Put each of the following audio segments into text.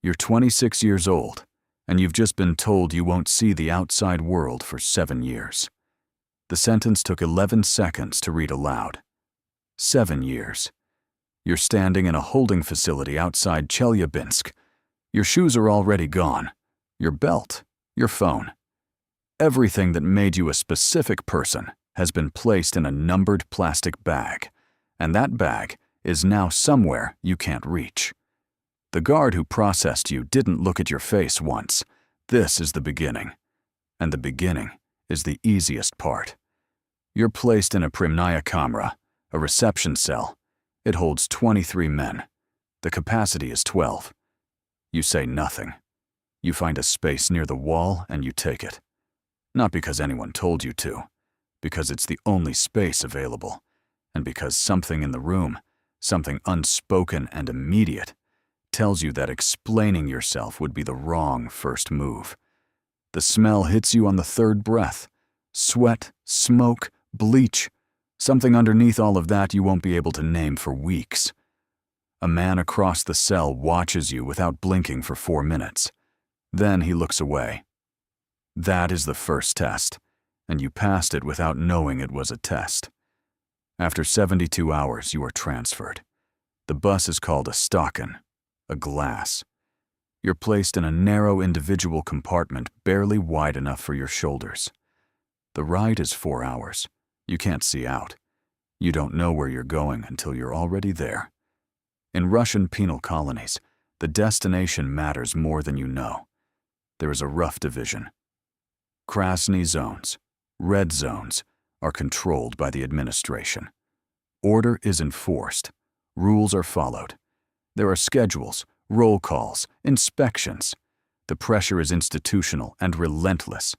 You're 26 years old, and you've just been told you won't see the outside world for 7 years. The sentence took 11 seconds to read aloud. 7 years. You're standing in a holding facility outside Chelyabinsk. Your shoes are already gone. Your belt, your phone. Everything that made you a specific person has been placed in a numbered plastic bag, and that bag is now somewhere you can't reach. The guard who processed you didn't look at your face once. This is the beginning. And the beginning is the easiest part. You're placed in a Primnaya Kamera, a reception cell. It holds 23 men. The capacity is 12. You say nothing. You find a space near the wall and you take it. Not because anyone told you to, because it's the only space available, and because something in the room, something unspoken and immediate, tells you that explaining yourself would be the wrong first move. The smell hits you on the third breath. Sweat, smoke, bleach. Something underneath all of that you won't be able to name for weeks. A man across the cell watches you without blinking for 4 minutes. Then he looks away. That is the first test, and you passed it without knowing it was a test. After 72 hours, you are transferred. The bus is called a stockin, a glass. You're placed in a narrow individual compartment barely wide enough for your shoulders. The ride is 4 hours. You can't see out. You don't know where you're going until you're already there. In Russian penal colonies, the destination matters more than you know. There is a rough division. Krasny zones, red zones, are controlled by the administration. Order is enforced. Rules are followed. There are schedules, roll calls, inspections. The pressure is institutional and relentless.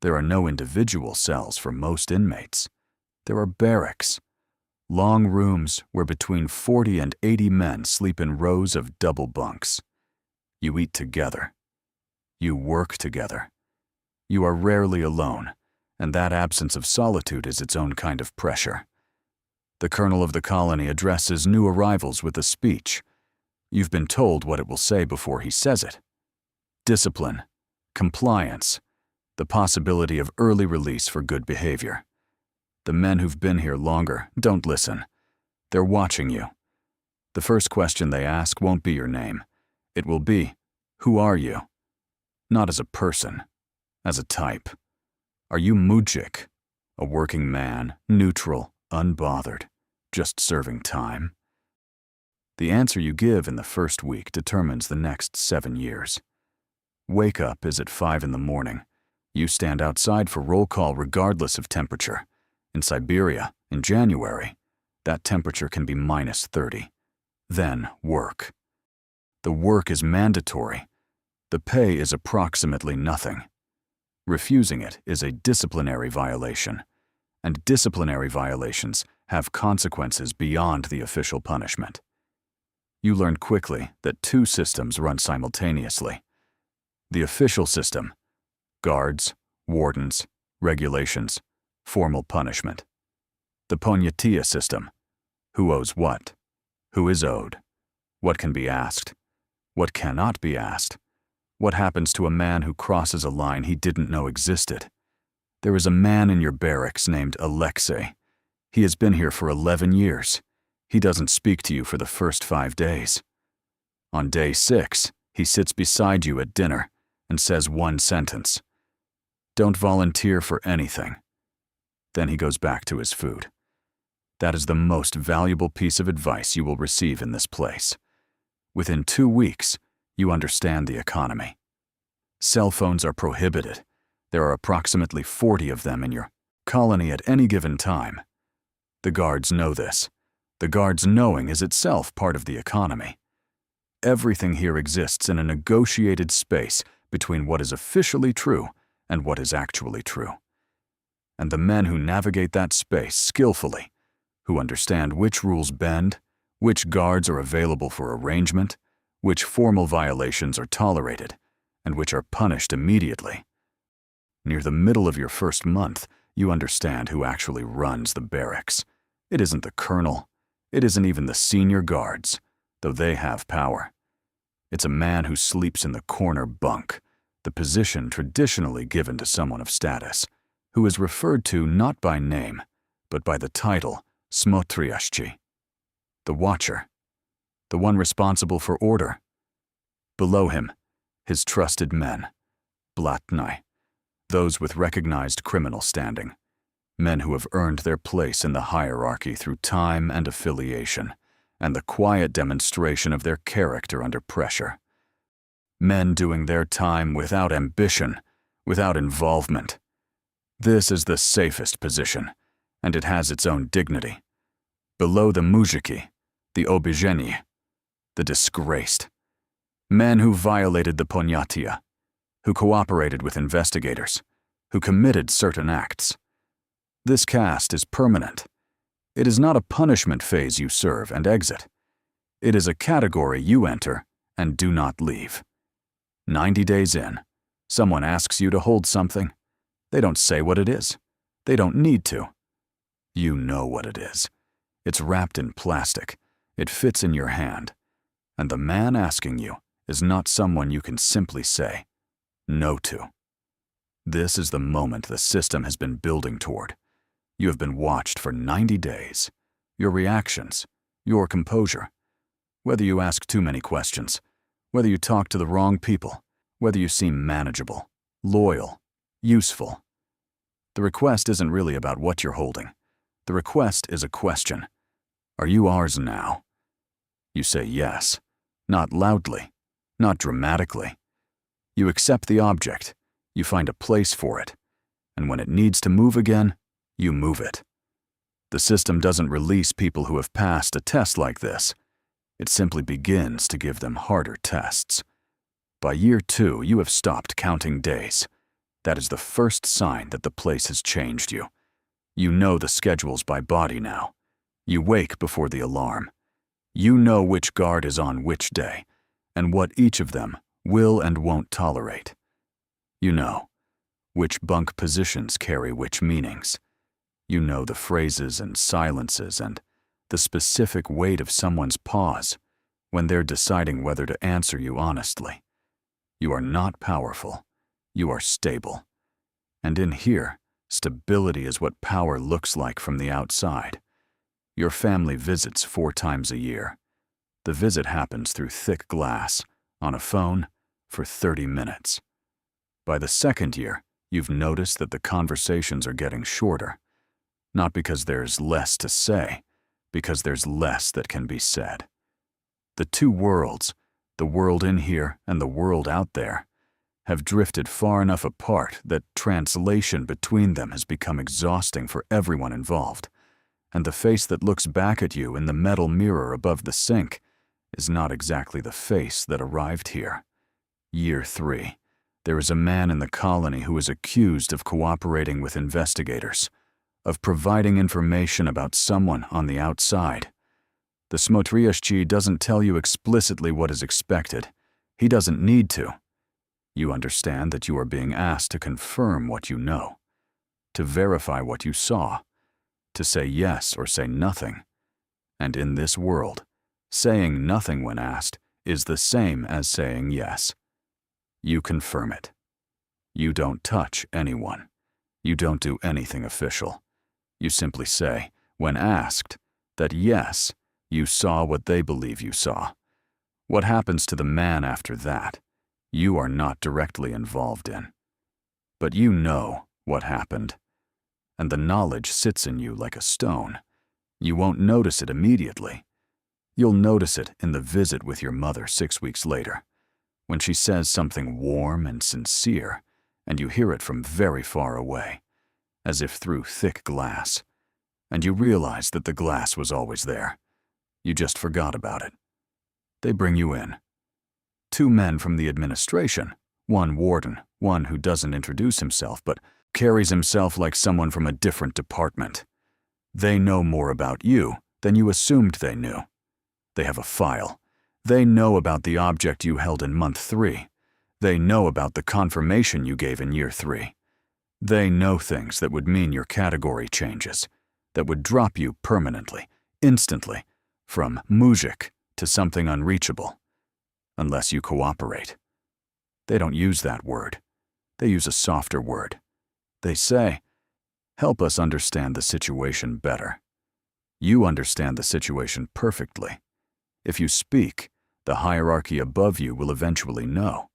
There are no individual cells for most inmates. There are barracks, long rooms where between 40 and 80 men sleep in rows of double bunks. You eat together. You work together. You are rarely alone, and that absence of solitude is its own kind of pressure. The colonel of the colony addresses new arrivals with a speech. You've been told what it will say before he says it. Discipline, compliance, the possibility of early release for good behavior. The men who've been here longer don't listen. They're watching you. The first question they ask won't be your name. It will be, who are you? Not as a person, as a type. Are you mujik, a working man, neutral, unbothered, just serving time? The answer you give in the first week determines the next 7 years. Wake up is at 5 in the morning. You stand outside for roll call regardless of temperature. In Siberia, in January, that temperature can be -30. Then work. The work is mandatory. The pay is approximately nothing. Refusing it is a disciplinary violation, and disciplinary violations have consequences beyond the official punishment. You learn quickly that 2 systems run simultaneously. The official system, guards, wardens, regulations, formal punishment. The Ponyatia system, who owes what, who is owed, what can be asked, what cannot be asked, what happens to a man who crosses a line he didn't know existed. There is a man in your barracks named Alexei. He has been here for 11 years. He doesn't speak to you for the first 5 days. On day 6, he sits beside you at dinner and says one sentence. Don't volunteer for anything. Then he goes back to his food. That is the most valuable piece of advice you will receive in this place. Within 2 weeks, you understand the economy. Cell phones are prohibited. There are approximately 40 of them in your colony at any given time. The guards know this. The guards' knowing is itself part of the economy. Everything here exists in a negotiated space between what is officially true and what is actually true. And the men who navigate that space skillfully, who understand which rules bend, which guards are available for arrangement, which formal violations are tolerated, and which are punished immediately. Near the middle of your first month, you understand who actually runs the barracks. It isn't the colonel. It isn't even the senior guards, though they have power. It's a man who sleeps in the corner bunk, the position traditionally given to someone of status, who is referred to not by name, but by the title Smotriashchi, the watcher, the one responsible for order. Below him, his trusted men, blatnai, those with recognized criminal standing, men who have earned their place in the hierarchy through time and affiliation, and the quiet demonstration of their character under pressure. Men doing their time without ambition, without involvement. This is the safest position, and it has its own dignity. Below the muzhiki, the obizheni, the disgraced. Men who violated the ponyatia, who cooperated with investigators, who committed certain acts. This caste is permanent. It is not a punishment phase you serve and exit. It is a category you enter and do not leave. 90 days in, someone asks you to hold something. They don't say what it is. They don't need to. You know what it is. It's wrapped in plastic. It fits in your hand. And the man asking you is not someone you can simply say no to. This is the moment the system has been building toward. You have been watched for 90 days. Your reactions, your composure. Whether you ask too many questions, whether you talk to the wrong people, whether you seem manageable, loyal, useful. The request isn't really about what you're holding. The request is a question. Are you ours now? You say yes, not loudly, not dramatically. You accept the object, you find a place for it, and when it needs to move again, you move it. The system doesn't release people who have passed a test like this. It simply begins to give them harder tests. By year 2, you have stopped counting days. That is the first sign that the place has changed you. You know the schedules by body now. You wake before the alarm. You know which guard is on which day, and what each of them will and won't tolerate. You know which bunk positions carry which meanings. You know the phrases and silences and the specific weight of someone's pause when they're deciding whether to answer you honestly. You are not powerful. You are stable. And in here, stability is what power looks like from the outside. Your family visits 4 times a year. The visit happens through thick glass, on a phone, for 30 minutes. By the 2nd year, you've noticed that the conversations are getting shorter. Not because there's less to say, because there's less that can be said. The 2 worlds, the world in here and the world out there, have drifted far enough apart that translation between them has become exhausting for everyone involved, and the face that looks back at you in the metal mirror above the sink is not exactly the face that arrived here. Year 3, there is a man in the colony who is accused of cooperating with investigators, of providing information about someone on the outside. The Smotriashchi doesn't tell you explicitly what is expected. He doesn't need to. You understand that you are being asked to confirm what you know, to verify what you saw, to say yes or say nothing. And in this world, saying nothing when asked is the same as saying yes. You confirm it. You don't touch anyone. You don't do anything official. You simply say, when asked, that yes, you saw what they believe you saw. What happens to the man after that, you are not directly involved in. But you know what happened, and the knowledge sits in you like a stone. You won't notice it immediately. You'll notice it in the visit with your mother 6 weeks later, when she says something warm and sincere, and you hear it from very far away, as if through thick glass, and you realize that the glass was always there. You just forgot about it. They bring you in. 2 men from the administration, one warden, one who doesn't introduce himself but carries himself like someone from a different department. They know more about you than you assumed they knew. They have a file. They know about the object you held in month 3. They know about the confirmation you gave in year 3. They know things that would mean your category changes, that would drop you permanently, instantly, from muzhik to something unreachable. unless you cooperate. They don't use that word. They use a softer word. They say, help us understand the situation better. You understand the situation perfectly. If you speak, the hierarchy above you will eventually know.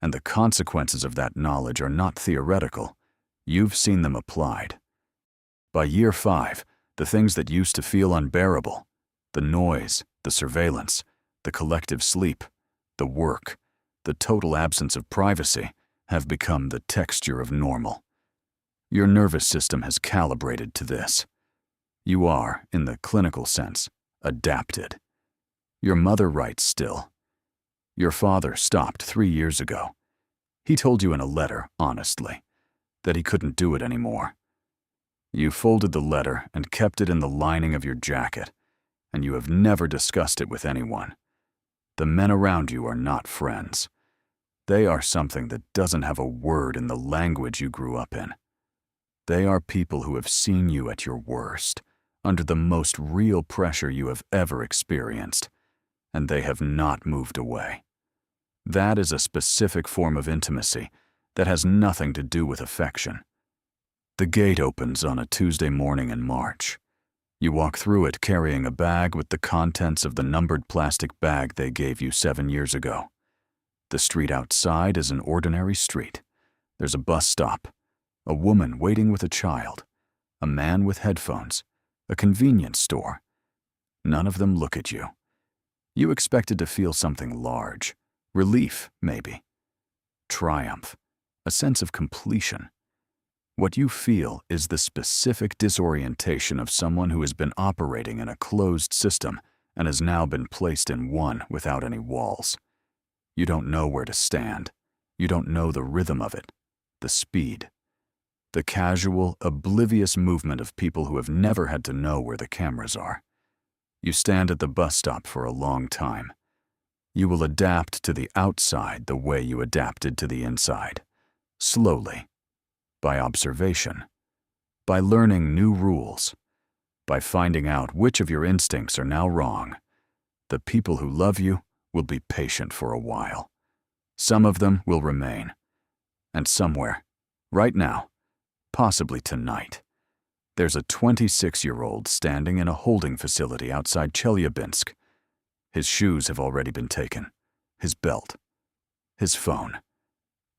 And the consequences of that knowledge are not theoretical. You've seen them applied. By year 5, the things that used to feel unbearable, the noise, the surveillance, the collective sleep, the work, the total absence of privacy, have become the texture of normal. Your nervous system has calibrated to this. You are, in the clinical sense, adapted. Your mother writes still. Your father stopped 3 years ago. He told you in a letter, honestly, that he couldn't do it anymore. You folded the letter and kept it in the lining of your jacket, and you have never discussed it with anyone. The men around you are not friends. They are something that doesn't have a word in the language you grew up in. They are people who have seen you at your worst, under the most real pressure you have ever experienced, and they have not moved away. That is a specific form of intimacy that has nothing to do with affection. The gate opens on a Tuesday morning in March. You walk through it carrying a bag with the contents of the numbered plastic bag they gave you 7 years ago. The street outside is an ordinary street. There's a bus stop, a woman waiting with a child, a man with headphones, a convenience store. None of them look at you. You expected to feel something large, relief, maybe, triumph, a sense of completion. What you feel is the specific disorientation of someone who has been operating in a closed system and has now been placed in one without any walls. You don't know where to stand. You don't know the rhythm of it, the speed. The casual, oblivious movement of people who have never had to know where the cameras are. You stand at the bus stop for a long time. You will adapt to the outside the way you adapted to the inside. Slowly. By observation. By learning new rules. By finding out which of your instincts are now wrong. The people who love you will be patient for a while. Some of them will remain. And somewhere, right now, possibly tonight, there's a 26-year-old standing in a holding facility outside Chelyabinsk. His shoes have already been taken, his belt, his phone,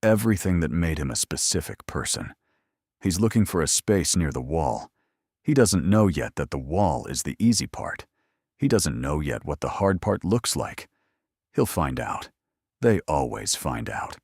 everything that made him a specific person. He's looking for a space near the wall. He doesn't know yet that the wall is the easy part. He doesn't know yet what the hard part looks like. He'll find out. They always find out.